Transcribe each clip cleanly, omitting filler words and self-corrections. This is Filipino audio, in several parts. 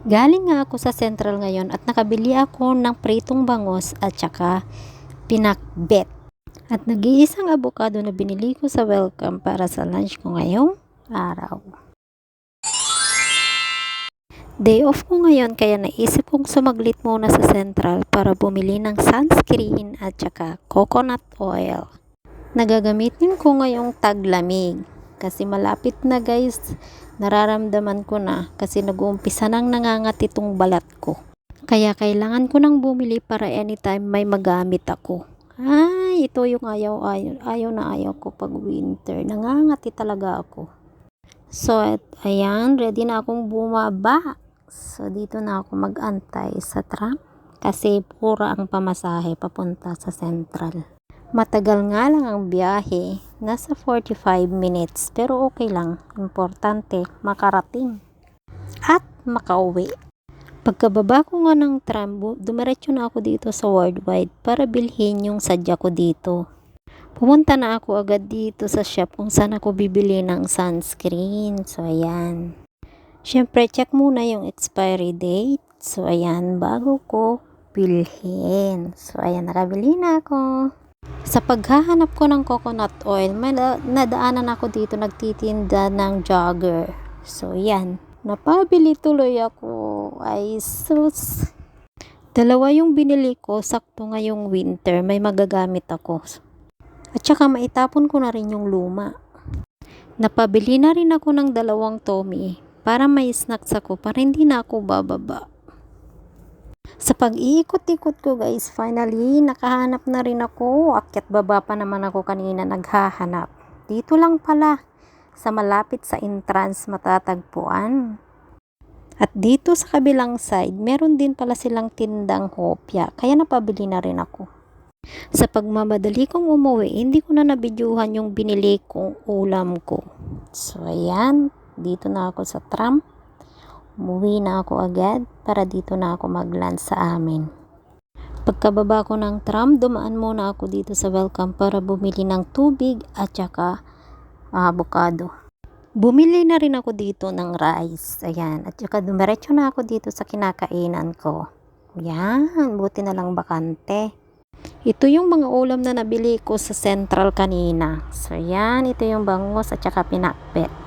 Galing nga ako sa Central ngayon at nakabili ako ng pritong bangus at saka pinakbet. At nag-iisang avocado na binili ko sa Welcome para sa lunch ko ngayong araw. Day off ko ngayon kaya naisip kong sumaglit muna sa Central para bumili ng sunscreen at saka coconut oil. Nagagamitin ko ngayong taglamig kasi malapit na guys, nararamdaman ko na kasi nag-uumpisa nang nangangat itong balat ko. Kaya kailangan ko nang bumili para anytime may magamit ako. Ay, ito yung ayaw ko pag winter. Nangangati talaga ako. So, ayan, ready na akong bumaba. So, dito na ako mag-antay sa tram kasi pura ang pamasahe papunta sa Central. Matagal nga lang ang biyahe, nasa 45 minutes, pero okay lang. Importante, makarating at makauwi. Pagkababa ko nga ng tram, dumiretso na ako dito sa Worldwide para bilhin yung sadya ko dito. Pumunta na ako agad dito sa shop kung saan ako bibili ng sunscreen. So, ayan. Siyempre, check muna yung expiry date. So, ayan, bago ko bilhin. So, ayan, nakabili na ako. Sa paghahanap ko ng coconut oil, may nadaanan ako dito nagtitinda ng jogger. So, yan. Napabili tuloy ako. Ay, sus. Dalawa yung binili ko, sakto ngayong winter. May magagamit ako. At saka maitapon ko na rin yung luma. Napabili na rin ako ng 2 Tommy para may snacks ako para hindi na ako bababa. Sa pag-iikot-ikot ko guys, finally nakahanap na rin ako. Akyat baba pa naman ako kanina naghahanap. Dito lang pala sa malapit sa entrance matatagpuan. At dito sa kabilang side, meron din pala silang tindang hopya. Kaya napabili na rin ako. Sa pagmamadali kong umuwi, hindi ko na nabidyuhan yung binili kong ulam ko. So ayan, dito na ako sa tram. Umuwi na ako agad para dito na ako mag-lunch sa amin. Pagkababa ko ng tram, dumaan muna ako dito sa Welcome para bumili ng tubig at saka avocado. Bumili na rin ako dito ng rice. Ayan, at saka dumiretso na ako dito sa kinakainan ko. Ayan, buti na lang bakante. Ito yung mga ulam na nabili ko sa Central kanina. So, ayan, ito yung bangus at saka pinakbet.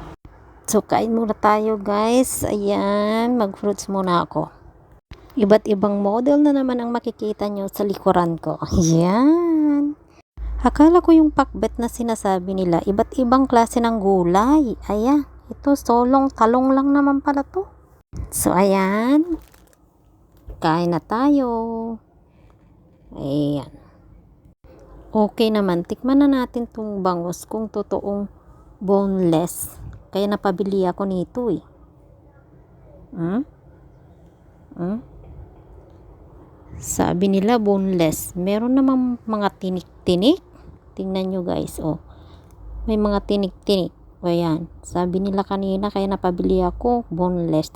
So, kain muna tayo guys. Ayan, mag-fruits muna ako. Iba't ibang model na naman ang makikita nyo sa likuran ko. Ayan. Akala ko yung pakbet na sinasabi nila, iba't ibang klase ng gulay. Ayan, ito solong talong lang naman pala to. So, ayan. Kain na tayo. Ayan. Okay naman, tikman na natin tong bangus kung totoong boneless. Kaya napabili ako nito eh. Sabi nila boneless. Meron namang mga tinik-tinik. Tingnan nyo guys, oh. May mga tinik-tinik. O yan. Sabi nila kanina kaya napabili ako boneless.